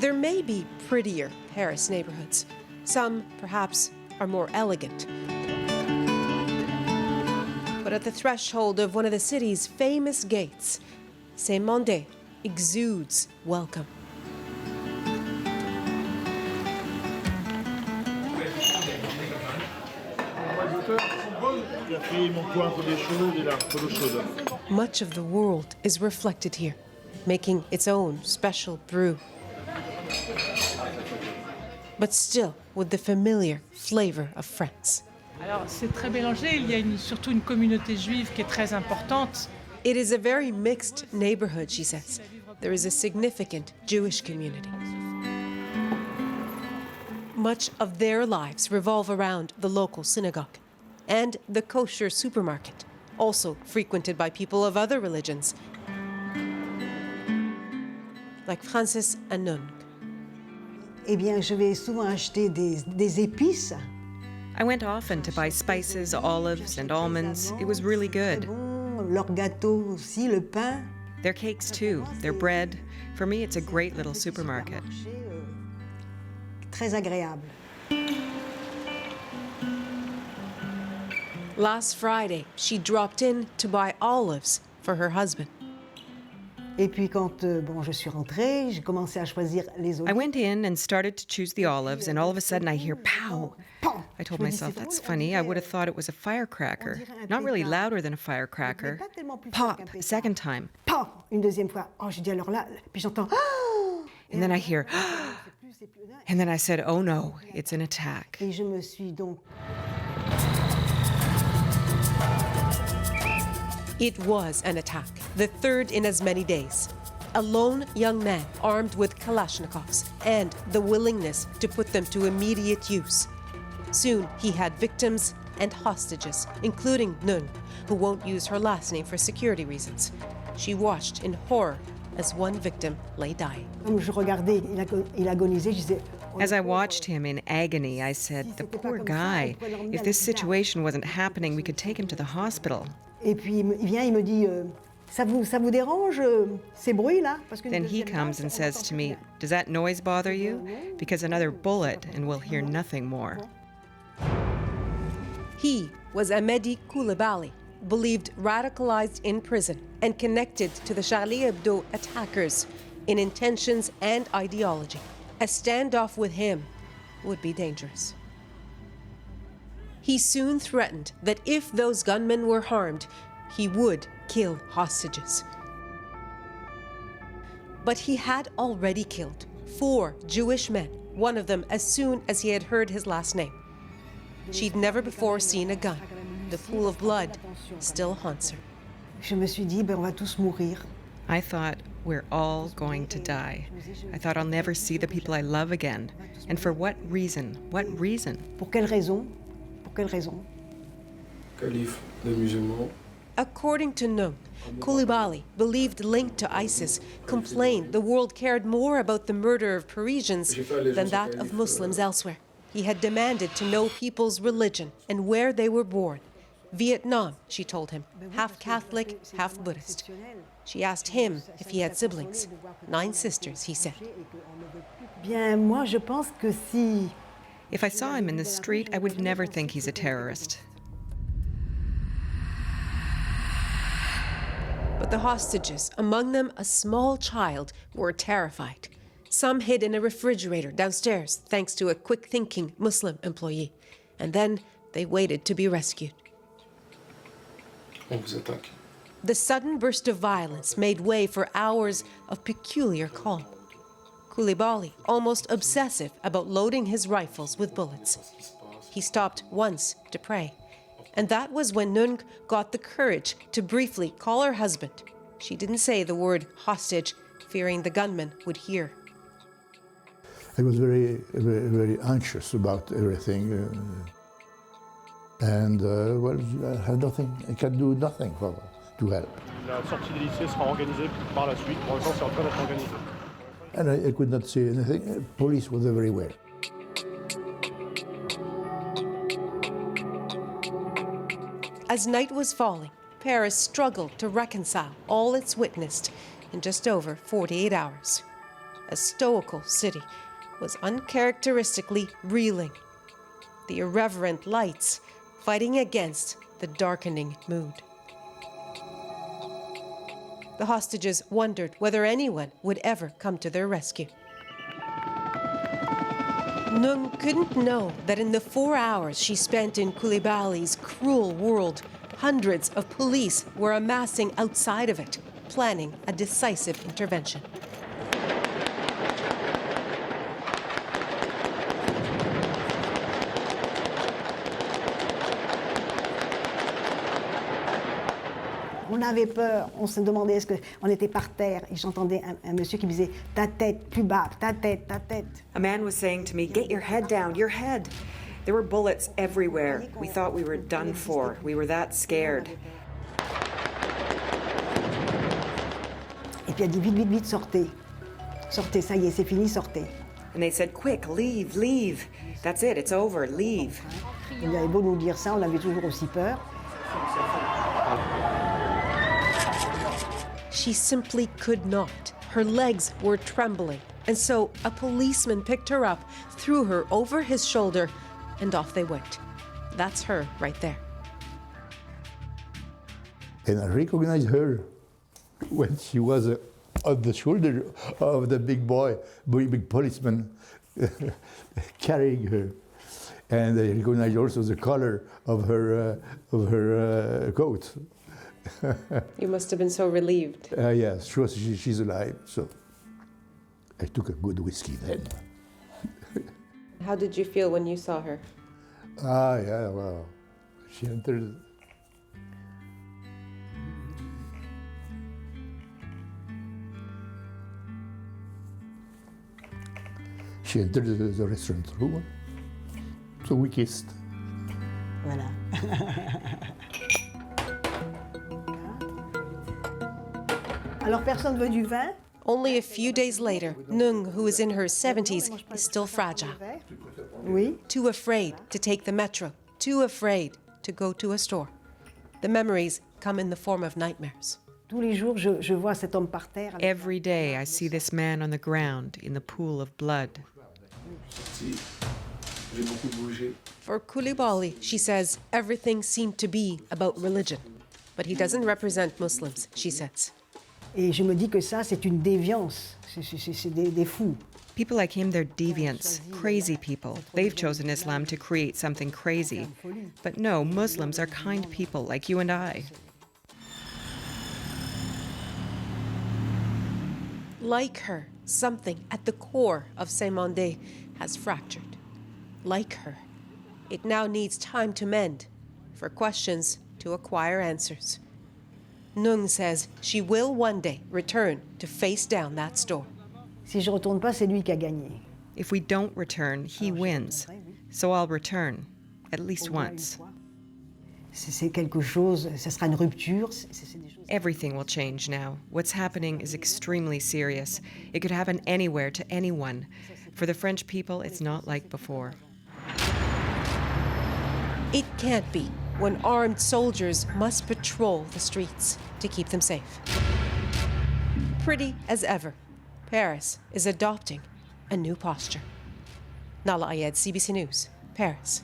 There may be prettier Paris neighborhoods. Some, perhaps, are more elegant. But at the threshold of one of the city's famous gates, Saint-Mandé exudes welcome. Much of the world is reflected here, making its own special brew. But still with the familiar flavor of France. Alors, c'est très mélangé. Il y a surtout une communauté juive qui est très importante. It is a very mixed neighborhood, she says. There is a significant Jewish community. Much of their lives revolve around the local synagogue and the kosher supermarket, also frequented by people of other religions, like Francis and Nung. Eh bien, je vais souvent acheter des épices. I went often to buy spices, olives, and almonds. It was really good. Leur gâteau aussi, le pain. Their cakes too, their bread. For me, it's a great little supermarket. Très agréable. Last Friday, she dropped in to buy olives for her husband. Et puis quand je suis rentrée, j'ai commencé à choisir les olives. I went in and started to choose the olives, and all of a sudden I hear pow. I told myself, that's funny. I would have thought it was a firecracker. Not really louder than a firecracker. Pop, a second time. Pop, une deuxième fois. Oh, j'ai dit alors là, puis j'entends. And then I hear, and then I said, oh no, it's an attack. Et je me suis donc. It was an attack, the third in as many days. A lone young man armed with Kalashnikovs and the willingness to put them to immediate use. Soon he had victims and hostages, including Nung, who won't use her last name for security reasons. She watched in horror as one victim lay dying. Je regardais, il agonisait, je disais. As I watched him in agony, I said, the poor guy. If this situation wasn't happening, we could take him to the hospital. Et puis il vient, il me dit, ça vous dérange ces bruits là? Then he comes and says to me, does that noise bother you? Because another bullet and we'll hear nothing more. He was Amedy Coulibaly, believed radicalized in prison and connected to the Charlie Hebdo attackers in intentions and ideology. A standoff with him would be dangerous. He soon threatened that if those gunmen were harmed, he would kill hostages. But he had already killed 4 Jewish men, one of them as soon as he had heard his last name. She'd never before seen a gun. The pool of blood still haunts her. Je me suis dit, on va tous mourir. I thought, we're all going to die. I thought I'll never see the people I love again. And for what reason? What reason? Pour quelle raison? Pour quelle raison? Calife des musulmans. According to Nung, Coulibaly, believed linked to ISIS, complained the world cared more about the murder of Parisians than that of Muslims elsewhere. He had demanded to know people's religion and where they were born. Vietnam, she told him, half Catholic, half Buddhist. She asked him if he had siblings. 9 sisters, he said. Bien, moi, je pense que si... If I saw him in the street, I would never think he's a terrorist. But the hostages, among them a small child, were terrified. Some hid in a refrigerator downstairs, thanks to a quick-thinking Muslim employee. And then they waited to be rescued. On vous attaque. The sudden burst of violence made way for hours of peculiar calm. Coulibaly, almost obsessive about loading his rifles with bullets. He stopped once to pray. And that was when Nung got the courage to briefly call her husband. She didn't say the word hostage, fearing the gunman would hear. I was very, very, very anxious about everything. Well, I had nothing, I can do nothing to help. La sortie des lycées sera organisée par la suite. Pour l'instant, c'est en train d'être organisé. And I could not see anything. Police was everywhere. As night was falling, Paris struggled to reconcile all it's witnessed in just over 48 hours. a stoical city, was uncharacteristically reeling. The irreverent lights fighting against the darkening mood. The hostages wondered whether anyone would ever come to their rescue. Nung couldn't know that in the 4 hours she spent in Coulibaly's cruel world, hundreds of police were amassing outside of it, planning a decisive intervention. On avait peur, on se demandait est-ce qu'on était par terre et j'entendais un monsieur qui me disait ta tête plus bas, ta tête, ta tête. A man was saying to me, "Get your head down, your head." There were bullets everywhere. We thought we were done for. We were that scared. Et puis elle dit vite, vite, vite, sortez. Sortez, ça y est, c'est fini, sortez. And they said, "Quick, leave, leave. That's it, it's over, leave." Il avait beau nous dire ça, on avait toujours aussi peur. She simply could not. Her legs were trembling, and so a policeman picked her up, threw her over his shoulder, and off they went. That's her right there. And I recognized her when she was on the shoulder of the big boy, big policeman carrying her. And I recognized also the color of her coat. You must have been so relieved. Yes, sure, she's alive. So I took a good whiskey then. How did you feel when you saw her? Yeah, well, she entered. She entered the restaurant room, so we kissed. Voilà. Alors personne veut du vin? Only a few days later, Nung, who is in her 70s, is still fragile. Oui. Too afraid to take the metro, too afraid to go to a store. The memories come in the form of nightmares. Tous les jours, je vois cet homme par terre. Every day I see this man on the ground in the pool of blood. J'ai beaucoup bougé. For Coulibaly, she says, everything seemed to be about religion. But he doesn't represent Muslims, she says. Et je me dis que ça, c'est une déviance. C'est des fous. People like him, they're deviants, crazy people. They've chosen Islam to create something crazy. But no, Muslims are kind people like you and I. Like her, something at the core of Amedy has fractured. Like her, it now needs time to mend, for questions to acquire answers. Nung says she will one day return to face down that store. Si je retourne pas, c'est lui qui a gagné. If we don't return, he wins. So I'll return, at least once. C'est quelque chose, ça sera une rupture. Everything will change now. What's happening is extremely serious. It could happen anywhere to anyone. For the French people, it's not like before. It can't be when armed soldiers must patrol the streets to keep them safe. Pretty as ever, Paris is adopting a new posture. Nahlah Ayed, CBC News, Paris.